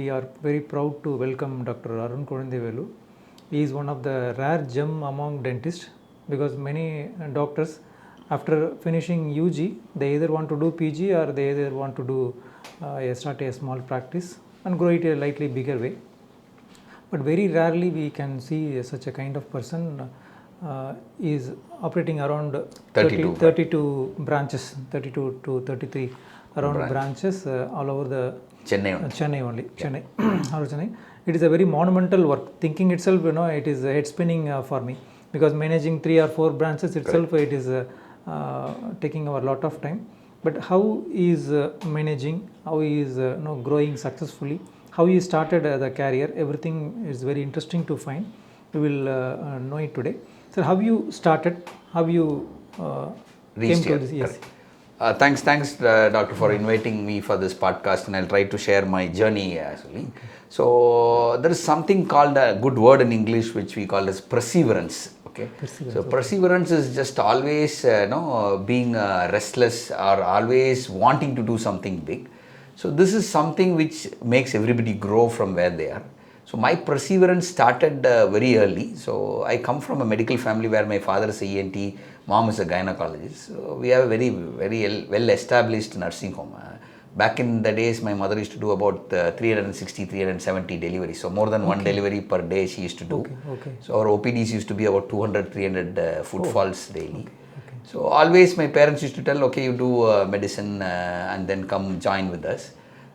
we are very proud to welcome Dr. Arun Kulandhaivelu. He is one of the rare gem among dentists because many doctors after finishing UG they either want to do PG or they either want to do start a small practice and grow it a slightly bigger way. But very rarely we can see such a kind of person is operating around 32 branches, 32 to 33 around branches all over the Chennai only. Chennai. Chennai. It is a very monumental work. Thinking itself, it is head spinning for me because managing 3 or 4 branches itself, it is taking a lot of time. But how is managing, how is growing successfully, how he started the career, everything is very interesting to find. We will know it today. So how you started, how you came to this? Yes. Thanks, doctor, for inviting me for this podcast, and I'll try to share my journey actually. Okay. So there is something called a good word in English which we call as perseverance. Okay. Perseverance is just always being restless or always wanting to do something big. So this is something which makes everybody grow from where they are. So my perseverance started very early. So I come from a medical family where my father is a ENT, mom is a gynecologist. So we have a very, very well established nursing home. Back in the days, my mother used to do about 360, 370 deliveries. So more than one delivery per day she used to do. Okay. So our OPDs used to be about 200, 300 footfalls daily. So always my parents used to tell, okay, you do medicine and then come join with us.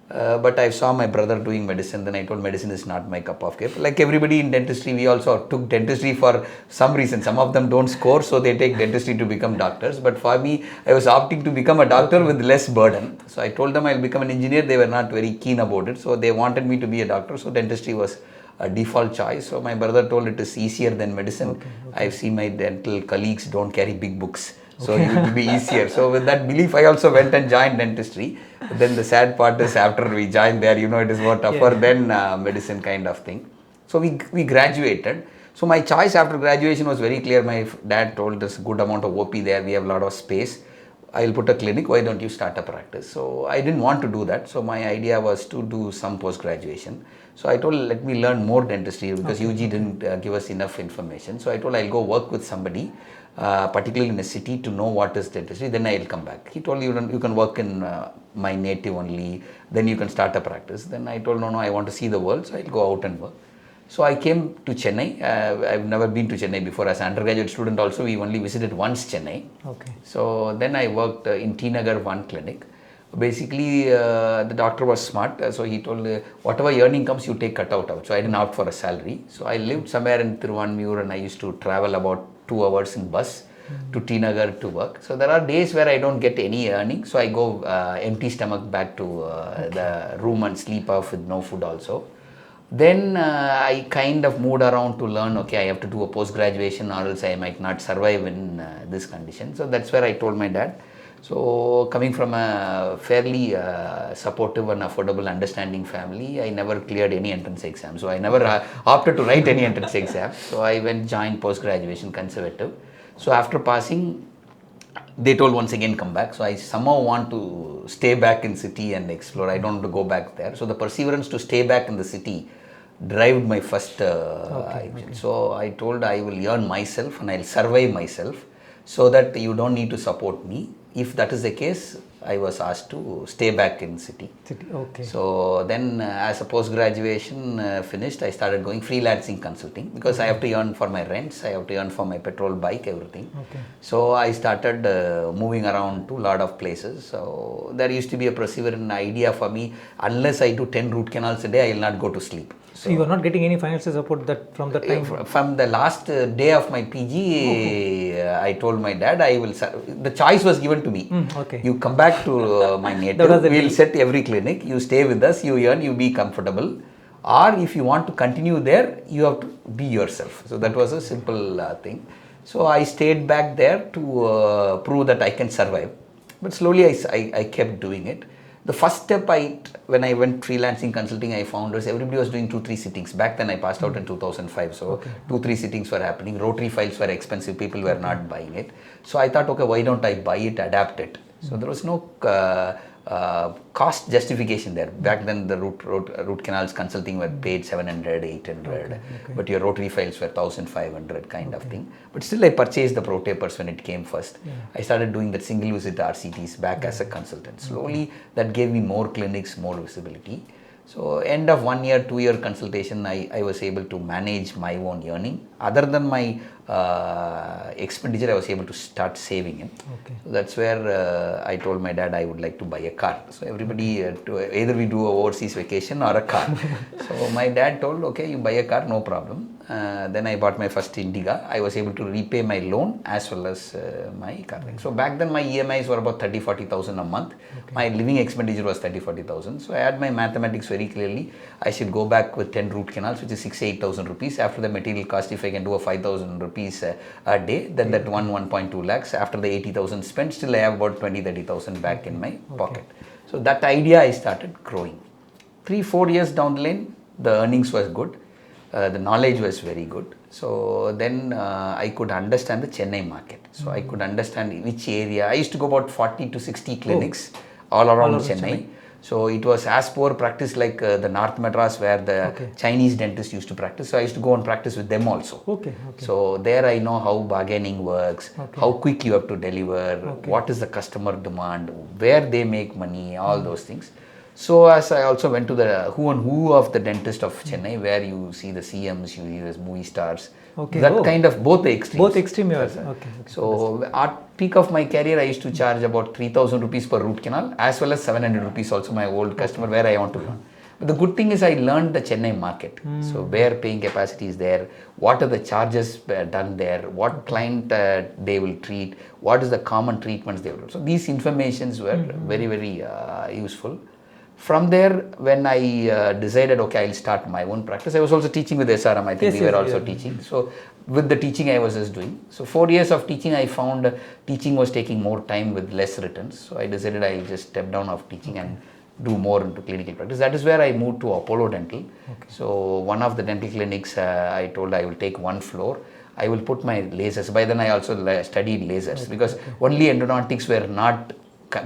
But I saw my brother doing medicine, then I told medicine is not my cup of tea. Like everybody in dentistry, we also took dentistry for some reason. Some of them don't score, so they take dentistry to become doctors. But for me, I was opting to become a doctor with less burden. So I told them I'll become an engineer. They were not very keen about it. So they wanted me to be a doctor. So dentistry was a default choice. So my brother told it is easier than medicine. I've seen my dental colleagues don't carry big books. So it will be easier. So with that belief, I also went and joined dentistry. But then the sad part is after we joined there, it is more tougher than medicine kind of thing. So we graduated. So my choice after graduation was very clear. My dad told us good amount of OP there. We have a lot of space. I'll put a clinic. Why don't you start a practice? So I didn't want to do that. So my idea was to do some post-graduation. So I told, let me learn more dentistry because UG didn't give us enough information. So I told, I'll go work with somebody, particularly in a city, to know what is dentistry. Then I'll come back. He told, you can work in my native only. Then you can start a practice. Then I told, no, I want to see the world. So I'll go out and work. So I came to Chennai. I've never been to Chennai before. As an undergraduate student also, we only visited once Chennai. Okay. So then I worked in T Nagar one clinic. Basically, the doctor was smart. So he told, whatever earning comes, you take cut out. So I didn't opt for a salary. So I lived somewhere in Thiruvanmiyur and I used to travel about 2 hours in bus to T Nagar to work. So there are days where I don't get any earning. So I go empty stomach back to the room and sleep off with no food also. Then I kind of moved around to learn, okay, I have to do a post-graduation or else I might not survive in this condition. So that's where I told my dad. So coming from a fairly supportive and affordable, understanding family, I never cleared any entrance exam. So I never opted to write any entrance exam. So I went joined post-graduation conservative. So after passing, they told once again come back. So I somehow want to stay back in city and explore. I don't want to go back there. So the perseverance to stay back in the city drove my first action. So I told I will earn myself and I'll survive myself so that you don't need to support me. If that is the case, I was asked to stay back in city. Okay. So then as a post-graduation finished, I started going freelancing consulting because I have to earn for my rents, I have to earn for my petrol, bike, everything. Okay. So I started moving around to a lot of places. So there used to be a perseverant idea for me, unless I do 10 root canals a day, I will not go to sleep. So you are not getting any financial support that from the time? From the last day of my PG, I told my dad, the choice was given to me. Okay. You come back to my native, we'll set every clinic, you stay with us, you earn, you be comfortable. Or if you want to continue there, you have to be yourself. So that was a simple thing. So I stayed back there to prove that I can survive. But slowly I kept doing it. The first step when I went freelancing consulting, I found was everybody was doing 2-3 sittings. Back then I passed out in 2005. So 2-3 sittings were happening. Rotary files were expensive. People were not buying it. So I thought, okay, why don't I buy it, adapt it? So there was no cost justification there. Back then the root canals consulting were paid 700, 800, but your rotary files were 1500 kind of thing. But still I purchased the pro tapers when it came first. I started doing that single visit RCTs back as a consultant. Slowly that gave me more clinics, more visibility. So end of 1 year, 2 year consultation, I was able to manage my own earning. Other than my expenditure, I was able to start saving it. So that's where I told my dad I would like to buy a car. So everybody, either we do a overseas vacation or a car. So my dad told, okay, you buy a car, no problem. Then I bought my first Indiga. I was able to repay my loan as well as my car. So back then my EMIs were about 30,000-40,000 a month. My living expenditure was 30,000-40,000. So I had my mathematics very clearly. I should go back with 10 root canals, which is 6,000-8,000 rupees. After the material cost, if I can do a 5,000 rupees a day, then that 1.2 lakhs. After the 80,000 spent, still I have about 20,000-30,000 back in my pocket. So that idea I started growing. 3-4 years down the line, the earnings was good. The knowledge was very good. So then I could understand the Chennai market. So I could understand which area. I used to go about 40 to 60 clinics all around Chennai. So it was as poor practice like the North Madras where the Chinese dentists used to practice. So I used to go and practice with them also. So there I know how bargaining works, how quick you have to deliver, what is the customer demand, where they make money, all those things. So as I also went to the who and who of the dentist of Chennai, where you see the CMs, you see the movie stars. That kind of both the extremes. Both extreme. So at peak of my career, I used to charge about 3,000 rupees per root canal, as well as 700 rupees also my old customer where I want to learn. But the good thing is I learned the Chennai market. So where paying capacity is there, what are the charges done there, what client they will treat, what is the common treatments they will do. So these informations were very, very useful. From there, when I decided, okay, I'll start my own practice, I was also teaching with SRM. I think we were also teaching. So with the teaching I was just doing. So 4 years of teaching, I found teaching was taking more time with less returns. So I decided I'll just step down of teaching and do more into clinical practice. That is where I moved to Apollo Dental. So one of the dental clinics, I told I will take one floor. I will put my lasers. By then I also studied lasers because only endodontics were not,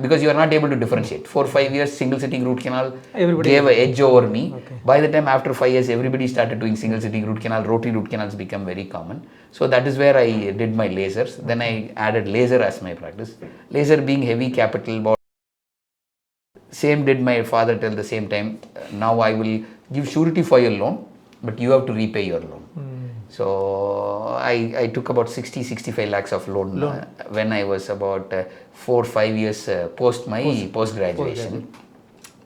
because you are not able to differentiate. 4-5 years single sitting root canal gave an edge over me. By the time after 5 years everybody started doing single sitting root canal, rotary root canals become very common. So that is where I did my lasers. Then I added laser as my practice. Laser being heavy capital, same did my father till the same time. Now I will give surety for your loan, but you have to repay your loan. So I took about 60-65 lakhs of loan when I was about 4-5 years post my post-graduation.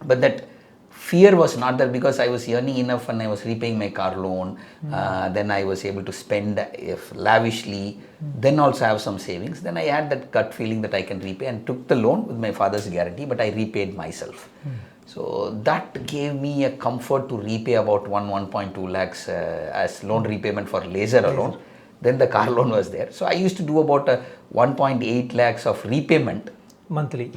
But that fear was not there because I was earning enough and I was repaying my car loan. Then I was able to spend lavishly. Then also have some savings. Then I had that gut feeling that I can repay and took the loan with my father's guarantee, but I repaid myself. So that gave me a comfort to repay about 1.2 lakhs as loan repayment for laser alone. Then the car loan was there. So I used to do about 1.8 lakhs of repayment monthly.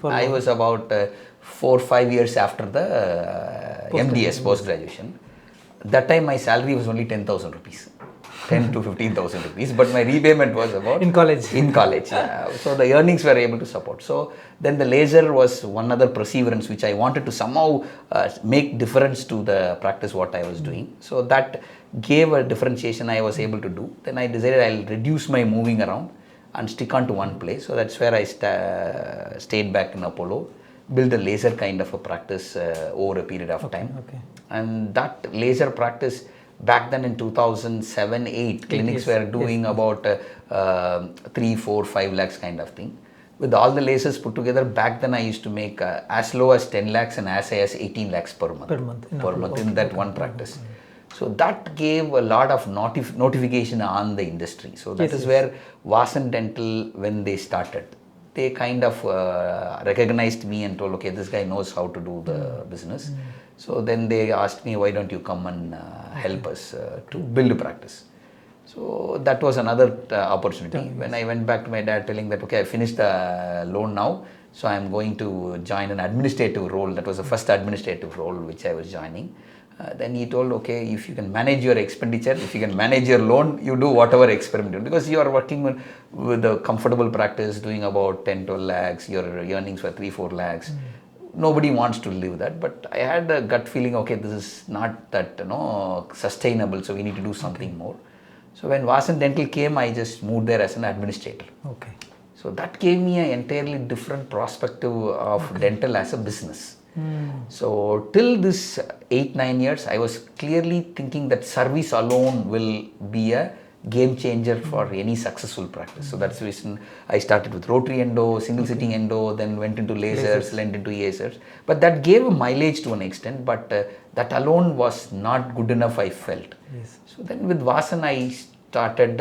I was about 4-5 years after the MDS post-graduation. That time my salary was only 10,000 rupees. 10 to 15,000 rupees, but my repayment was about in college. So the earnings were able to support. So then the laser was one other perseverance which I wanted to somehow make difference to the practice what I was doing. So that gave a differentiation I was able to do. Then I decided I'll reduce my moving around and stick on to one place. So that's where I stayed back in Apollo, build a laser kind of a practice over a period of time. And that laser practice, back then in 2007-8, clinics were doing about 3, 4, 5 lakhs kind of thing. With all the lasers put together, back then I used to make as low as 10 lakhs and as high as 18 lakhs per month in that one practice. So that gave a lot of notification on the industry. So that is where Vasan Dental, when they started, they kind of recognized me and told, okay, this guy knows how to do the business. So then they asked me, why don't you come and help us to build a practice. So that was another opportunity. When I went back to my dad telling that, okay, I finished the loan now, so I'm going to join an administrative role. That was the first administrative role which I was joining. Then he told, okay, if you can manage your expenditure, if you can manage your loan, you do whatever experiment, because you are working with a comfortable practice, doing about 10, 12 lakhs, your earnings were 3, 4 lakhs. Nobody wants to live that, but I had a gut feeling, okay, this is not that, sustainable, so we need to do something more. So when Vasan Dental came, I just moved there as an administrator. Okay. So that gave me an entirely different perspective of dental as a business. So till this 8-9 years, I was clearly thinking that service alone will be a game changer for any successful practice. So that's the reason I started with rotary endo, single sitting endo, then went into lasers, went into lasers. But that gave a mileage to an extent, but that alone was not good enough, I felt. Yes. So then with Vasan, I started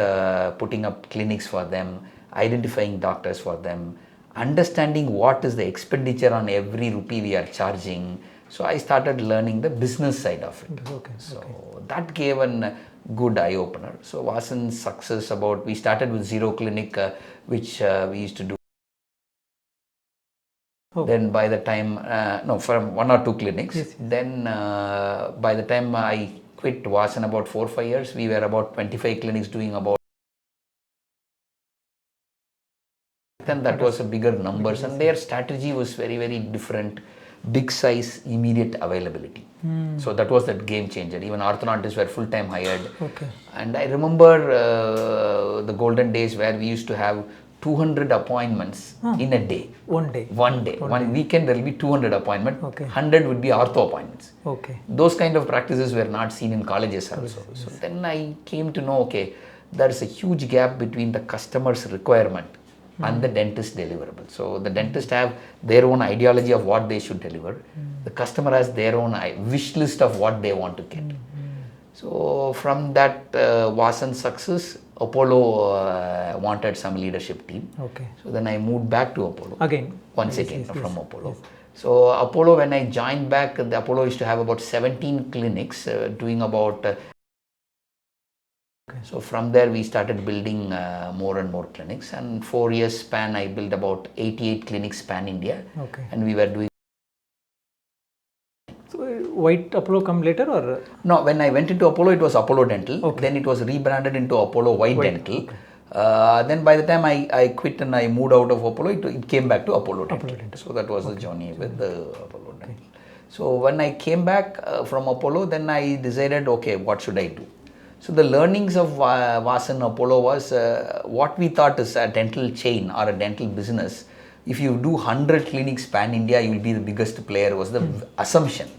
putting up clinics for them, identifying doctors for them, understanding what is the expenditure on every rupee we are charging. So I started learning the business side of it. Okay. So that gave a good eye opener. So Vasan's success about, we started with 0 clinic, which we used to do. Then by the time, from 1 or 2 clinics. Yes. Then by the time I quit Vasan about 4-5 years, we were about 25 clinics doing about. Then that was a bigger numbers, and their strategy was very, very different. Big size, immediate availability. So that was that game changer. Even orthodontists were full-time hired. Okay. And I remember the golden days where we used to have 200 appointments in a day. One day. One weekend there will be 200 appointments. Okay. 100 would be ortho appointments. Okay. Those kind of practices were not seen in colleges also. So then I came to know, okay, there is a huge gap between the customer's requirement and the dentist deliverable. So the dentist have their own ideology of what they should deliver. The customer has their own wish list of what they want to get. So from that Vasan success, Apollo wanted some leadership team. Okay. So then I moved back to Apollo. Again. Once again from Apollo. So Apollo, when I joined back, the Apollo used to have about 17 clinics doing about. So from there we started building more and more clinics, and 4 years span I built about 88 clinics pan India. Okay. And we were doing. So White Apollo come later or? No, when I went into Apollo, it was Apollo Dental. Okay. Then it was rebranded into Apollo White Dental. Okay. Then by the time I quit and I moved out of Apollo, it came back to Apollo Dental. So that was the journey with the Apollo Dental. So when I came back from Apollo, then I decided, okay, what should I do? So the learnings of Vasan Apollo was what we thought is a dental chain or a dental business. If you do 100 clinics pan India, you will be the biggest player, was the assumption.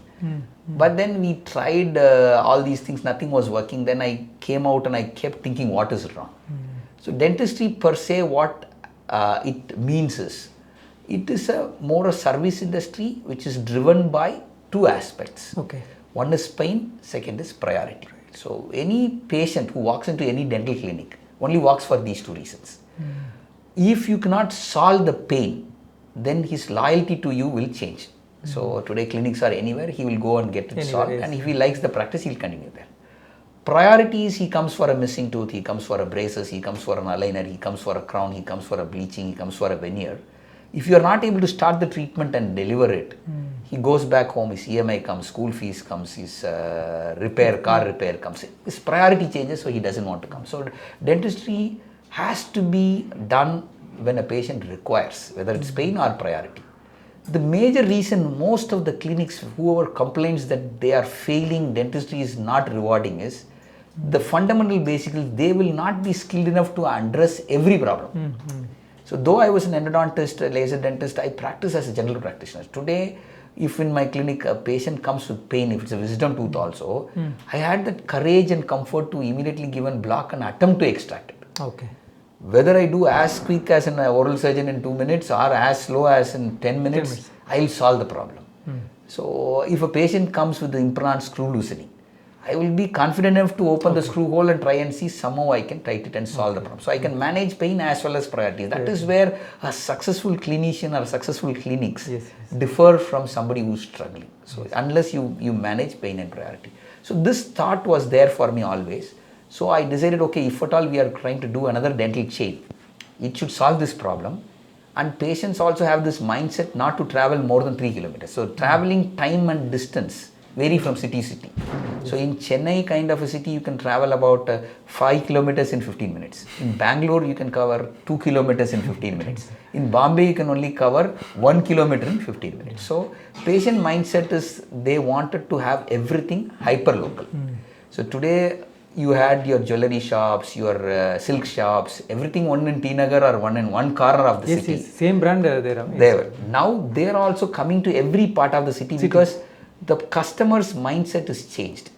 But then we tried all these things, nothing was working. Then I came out and I kept thinking, what is wrong? So dentistry per se, what it means is, it is more a service industry which is driven by 2 aspects. Okay. One is pain, second is priority. So any patient who walks into any dental clinic only walks for these 2 reasons. If you cannot solve the pain, then his loyalty to you will change. So today clinics are anywhere, he will go and get it solved, and if he likes the practice, he'll continue there. Priorities, he comes for a missing tooth, he comes for a braces, he comes for an aligner, he comes for a crown, he comes for a bleaching, he comes for a veneer. If you are not able to start the treatment and deliver it, he goes back home, his EMI comes, school fees comes, his car repair comes. His priority changes, so he doesn't want to come. So dentistry has to be done when a patient requires, whether it's pain or priority. The major reason most of the clinics, whoever complains that they are failing, dentistry is not rewarding, is the fundamental basically they will not be skilled enough to address every problem. So though I was an endodontist, a laser dentist, I practice as a general practitioner. Today, if in my clinic a patient comes with pain, if it's a wisdom tooth also, I had that courage and comfort to immediately give a block and attempt to extract it. Okay. Whether I do as quick as an oral surgeon in 2 minutes or as slow as in 10 minutes, I will solve the problem. So if a patient comes with the implant screw loosening, I will be confident enough to open the screw hole and try and see somehow I can tighten it and solve the problem. So I can manage pain as well as priorities. That is where a successful clinician or successful clinics differ from somebody who's struggling. So unless you manage pain and priority. So this thought was there for me always. So I decided, okay, if at all we are trying to do another dental chain, it should solve this problem. And patients also have this mindset not to travel more than 3 kilometers. So traveling time and distance vary from city to city. So in Chennai kind of a city, you can travel about 5 kilometers in 15 minutes. In Bangalore, you can cover 2 kilometers in 15 minutes. In Bombay, you can only cover 1 kilometer in 15 minutes. So patient mindset is they wanted to have everything hyper local. So today you had your jewelry shops, your silk shops, everything one in T Nagar or one in one corner of the city. Yes, same brand there. They were. Now they are also coming to every part of the city because the customer's mindset is changed.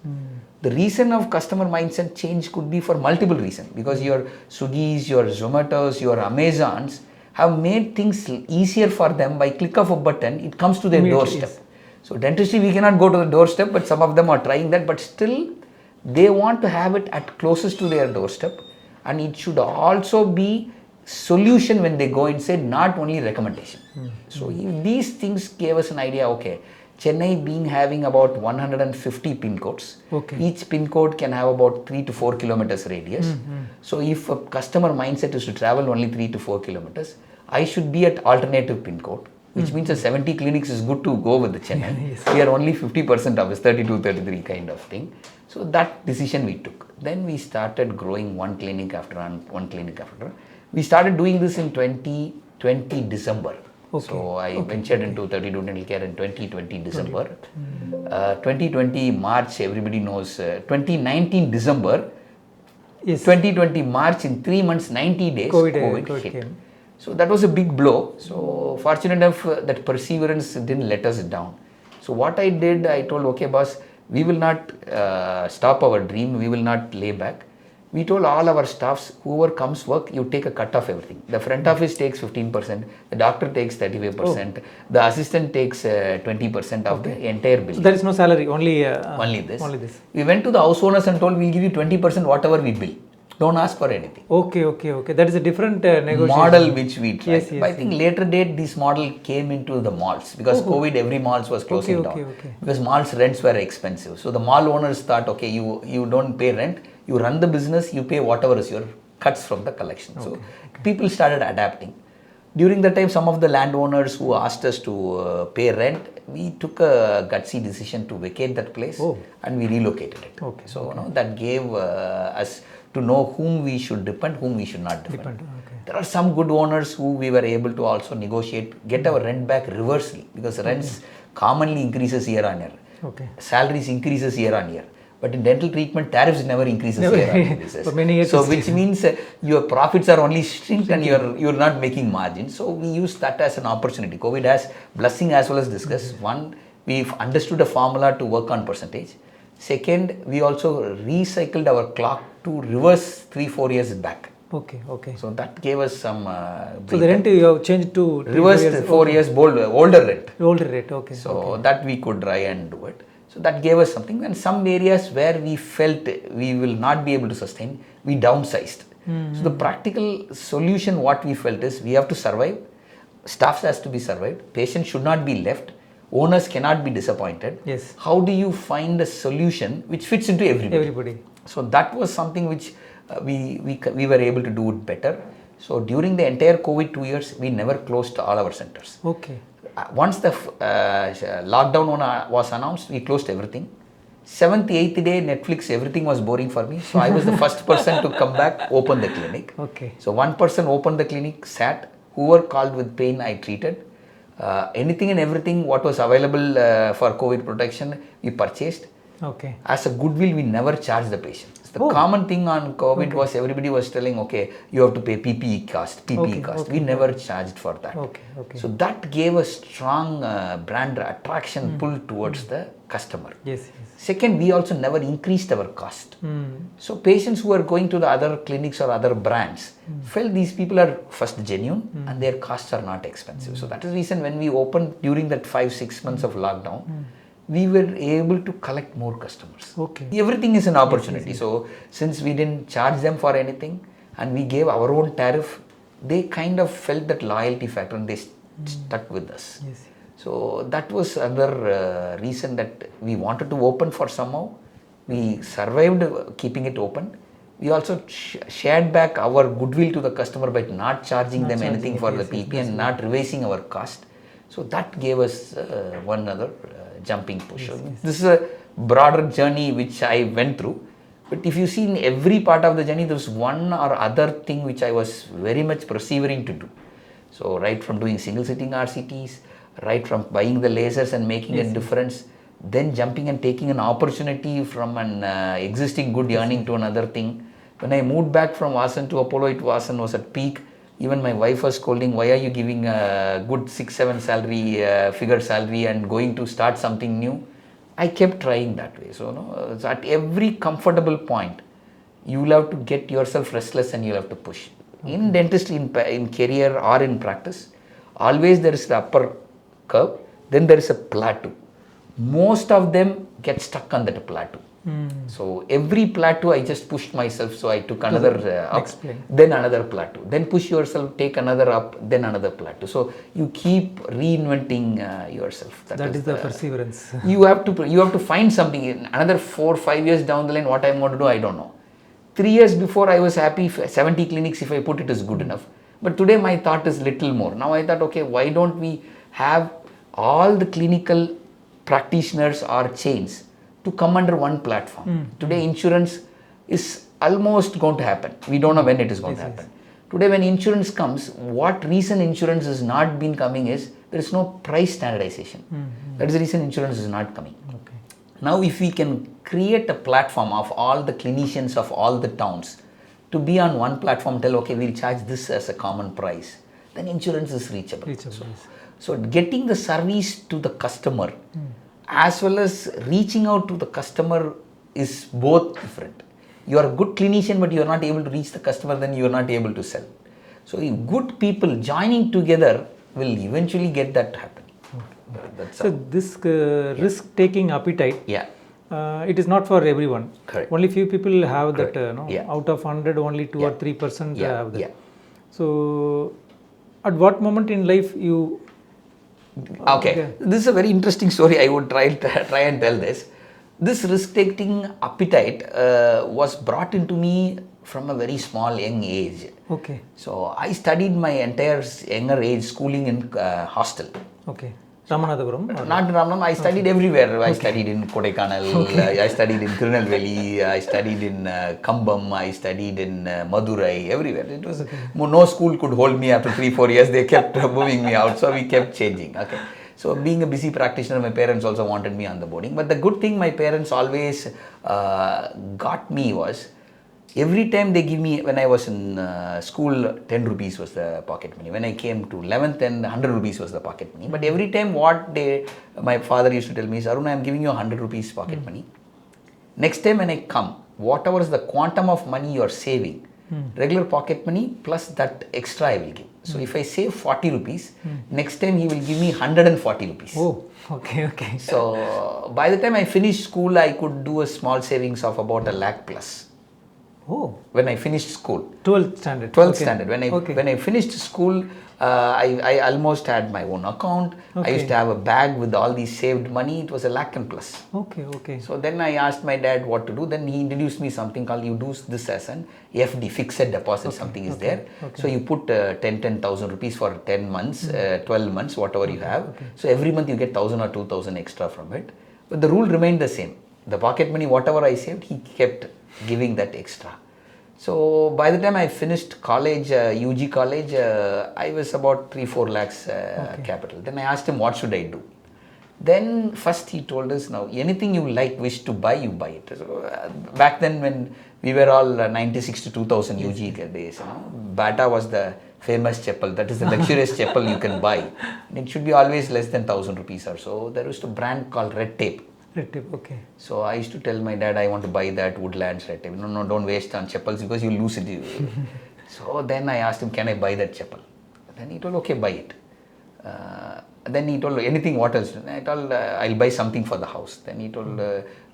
The reason of customer mindset change could be for multiple reasons, because your Swiggy's, your Zomato's, your Amazon's have made things easier for them. By click of a button, it comes to their doorstep. Yes. So dentistry, we cannot go to the doorstep, but some of them are trying that, but still they want to have it at closest to their doorstep, and it should also be solution when they go inside, not only recommendation. So these things gave us an idea, okay, Chennai being having about 150 pin codes. Each pin code can have about 3 to 4 kilometers radius. So if a customer mindset is to travel only 3 to 4 kilometers, I should be at alternative pin code, which means 70 clinics is good to go with the Chennai. Yes. We are only 50% of it, 32, 33 kind of thing. So that decision we took. Then we started growing one clinic after one clinic after. We started doing this in 2020 December. So I ventured into 32 dental care in 2020 December. 2020 March, everybody knows. 2019 December. Yes. 2020 March, in 3 months, 90 days, COVID hit. Came. So that was a big blow. So fortunate enough that perseverance didn't let us down. So what I did, I told, okay boss, we will not stop our dream, we will not lay back. We told all our staffs, whoever comes work, you take a cut of everything. The front office takes 15%, the doctor takes 35%, the assistant takes 20% of the entire bill. So there is no salary, only this. We went to the house owners and told, we'll give you 20% whatever we bill. Don't ask for anything. Okay. That is a different negotiation. Model which we tried. Yes. But I think later date this model came into the malls, because COVID, every malls was closing down. Because malls rents were expensive. So the mall owners thought, okay, you don't pay rent, you run the business, you pay whatever is your cuts from the collection. So people started adapting. During that time, some of the landowners who asked us to pay rent, we took a gutsy decision to vacate that place and we relocated it. That gave us to know whom we should depend, whom we should not depend. There are some good owners who we were able to also negotiate, get our rent back reversely, because rents commonly increases year on year. Salaries increases year on year. But in dental treatment, tariffs never increases year on year. For many years, so which means your profits are only shrink and you're not making margins. So we use that as an opportunity. COVID has blessing as well as disgust. One, we've understood a formula to work on percentage. Second, we also recycled our clock to reverse 3-4 years back. So that gave us some. So the rent you have changed to reversed 4 years older rent. Older rate, So that we could try and do it. So that gave us something. And some areas where we felt we will not be able to sustain, we downsized. So the practical solution, what we felt is, we have to survive. Staff has to be survived. Patients should not be left. Owners cannot be disappointed. Yes. How do you find a solution which fits into everybody? So that was something which we were able to do it better. So during the entire COVID 2 years, we never closed all our centers. Once the lockdown was announced, we closed everything. 7th, 8th day, Netflix, everything was boring for me. So I was the first person to come back, open the clinic. So one person opened the clinic, sat, whoever called with pain, I treated. Anything and everything what was available for COVID protection, we purchased. As a goodwill, we never charged the patient. The common thing on COVID was everybody was telling, okay, you have to pay PPE cost. We never charged for that. So that gave a strong brand attraction pull towards the customer. Second, we also never increased our cost. So patients who are going to the other clinics or other brands felt these people are first genuine and their costs are not expensive. So that is the reason when we opened during that 5-6 months of lockdown, we were able to collect more customers. Everything is an opportunity. So since we didn't charge them for anything and we gave our own tariff, they kind of felt that loyalty factor and they stuck with us. So that was another reason that we wanted to open for somehow. We survived keeping it open. We also shared back our goodwill to the customer by not charging them anything for the PP and not revising our cost. So that gave us one other jumping push. So this is a broader journey which I went through. But if you see in every part of the journey, there was one or other thing which I was very much persevering to do. So right from doing single sitting RCTs, right from buying the lasers and making a difference, then jumping and taking an opportunity from an existing good earning to another thing. When I moved back from Vasan to Apollo, Vasan was at peak. Even my wife was scolding, why are you giving a good 6-7 salary, figure salary and going to start something new? I kept trying that way. So, so at every comfortable point, you will have to get yourself restless and you will have to push. In dentistry, in career or in practice, always there is the upper curve, then there is a plateau. Most of them get stuck on that plateau. So every plateau I just pushed myself, so I took another up, then another plateau, then push yourself, take another up, then another plateau. So you keep reinventing yourself. That is the perseverance. You have to find something. Another 4-5 years down the line, what I'm going to do, I don't know. 3 years before I was happy, 70 clinics if I put it is good enough. But today my thought is little more. Now I thought, okay, why don't we have all the clinical practitioners or chains to come under one platform. Today insurance is almost going to happen. We don't know when it is going to happen. Today when insurance comes, what reason insurance has not been coming is there is no price standardization. That is the reason insurance is not coming. Okay. Now if we can create a platform of all the clinicians of all the towns to be on one platform, tell okay, we'll charge this as a common price, then insurance is reachable. So getting the service to the customer as well as reaching out to the customer is both different. You are a good clinician but you are not able to reach the customer, then you are not able to sell. So good people joining together will eventually get that happening. So this risk-taking appetite, it is not for everyone. Correct. Only few people have that, out of 100 only 2 or 3% have that. So at what moment in life you... Okay, this is a very interesting story. I would try and tell this. This risk-taking appetite was brought into me from a very small young age. Okay. So I studied my entire younger age schooling in hostel. Okay. Ramanathapuram? Not in Ramanathapuram. I studied everywhere. I studied in Kodaikanal, I studied in Tirunelveli, I studied in Kambam, I studied in Madurai, everywhere. It was no school could hold me after 3-4 years. They kept moving me out, so we kept changing. Okay. So being a busy practitioner, my parents also wanted me on the boarding. But the good thing my parents always got me was, every time they give me, when I was in school, 10 rupees was the pocket money. When I came to 11th, then 100 rupees was the pocket money. But every time my father used to tell me is, Arun, I am giving you 100 rupees pocket money. Next time when I come, whatever is the quantum of money you are saving, regular pocket money plus that extra I will give. So if I save 40 rupees, next time he will give me 140 rupees. Oh, okay. So by the time I finished school, I could do a small savings of about 1 lakh plus. Oh. When I finished school. 12th standard. 12th standard. When I finished school, I almost had my own account. I used to have a bag with all these saved money. It was 1 lakh and plus. Okay. So then I asked my dad what to do. Then he introduced me something called, you do this as an FD, fixed deposit, something is there. So you put 10,000 rupees for 10 months, 12 months, whatever you have. So every month you get 1,000 or 2,000 extra from it. But the rule remained the same. The pocket money, whatever I saved, he kept giving that extra. So by the time I finished college, UG college, I was about 3-4 lakhs capital. Then I asked him, what should I do? Then first he told us, now anything you wish to buy, you buy it. So, back then when we were all 96 to 2000 UG days, Bata was the famous chapel. That is the luxurious chapel you can buy. And it should be always less than 1,000 rupees or so. There was a brand called Red Tape. Okay. So I used to tell my dad, I want to buy that Woodlands Red Tape. No, don't waste on chappals because you lose it. So then I asked him, can I buy that chappal? Then he told, okay, buy it. Then he told, anything, what else? I told, I'll buy something for the house. Then he told,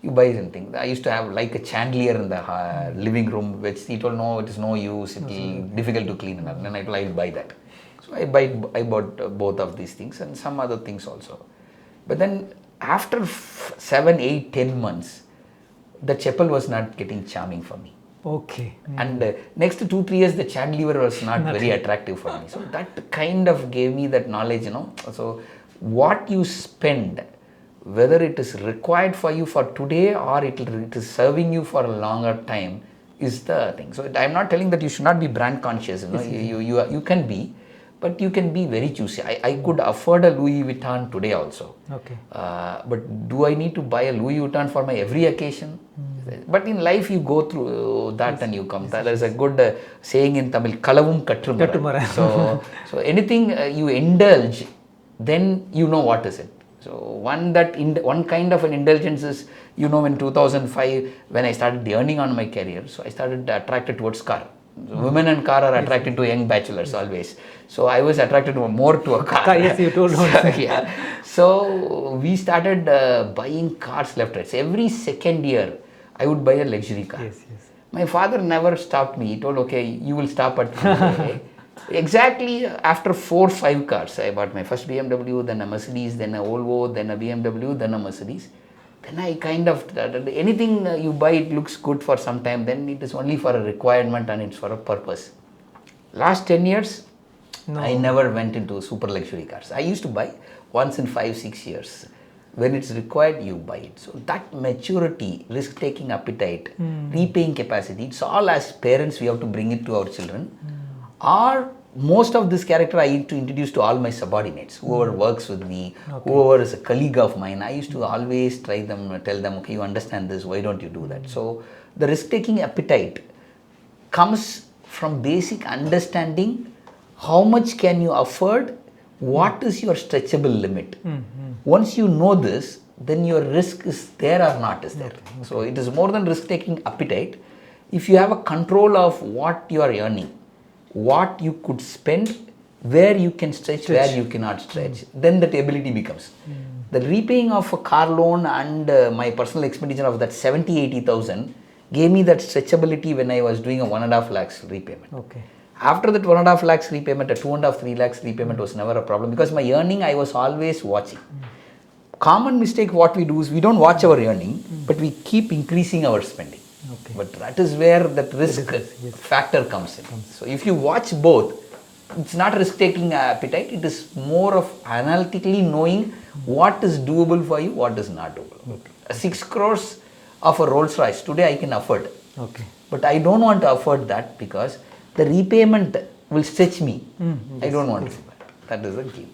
you buy something. I used to have like a chandelier in the living room, which he told, no, it is no use, it will be difficult to clean. And then I told, I'll buy that. So I bought both of these things and some other things also. But then after 7, 8, 10 months, the chapel was not getting charming for me. Okay. And next 2-3 years, the chandelier was not very attractive for me. So that kind of gave me that knowledge, So what you spend whether it is required for you for today or it is serving you for a longer time is the thing. So I'm not telling that you should not be brand conscious, you can be, but you can be very choosy. I could afford a Louis Vuitton today also. Okay. But do I need to buy a Louis Vuitton for my every occasion? But in life you go through that and you come. There is a good saying in Tamil, Kalavum Kattumara. So anything you indulge, then you know what is it. So one kind of an indulgence is, in 2005 when I started earning on my career, so I started attracted towards car. So women and car are attracted to young bachelors always. So I was attracted more to a car. Yes, you told me. Yeah. So we started buying cars left, right. So every second year, I would buy a luxury car. Yes. My father never stopped me. He told, okay, you will stop at exactly after 4-5 cars. I bought my first BMW, then a Mercedes, then a Volvo, then a BMW, then a Mercedes. Then I kind of, anything you buy, it looks good for some time, then it is only for a requirement and it's for a purpose. Last 10 years, I never went into super luxury cars. I used to buy once in 5-6 years. When it's required, you buy it. So that maturity, risk-taking appetite, repaying capacity, it's all as parents we have to bring it to our children. Or most of this character I used to introduce to all my subordinates, whoever works with me, whoever is a colleague of mine. I used to always tell them, okay, you understand this, why don't you do that? So the risk-taking appetite comes from basic understanding how much can you afford, what is your stretchable limit. Once you know this, then your risk is there or not is there. So it is more than risk-taking appetite. If you have a control of what you are earning, what you could spend, where you can stretch, where you cannot stretch, then that ability becomes. The repaying of a car loan and my personal expenditure of that 70,000-80,000 gave me that stretchability when I was doing a 1.5 lakhs repayment. Okay. After that 1.5 lakhs repayment, a 2.5-3 lakhs repayment was never a problem because my earning I was always watching. Common mistake what we do is we don't watch our earning, but we keep increasing our spending. Okay. But that is where that risk factor comes in. So if you watch both, it's not risk-taking appetite, it is more of analytically knowing what is doable for you, what is not doable. Okay. 6 crores of a Rolls Royce, today I can afford. Okay. But I don't want to afford that because the repayment will stretch me. I don't want to do that. That is the game.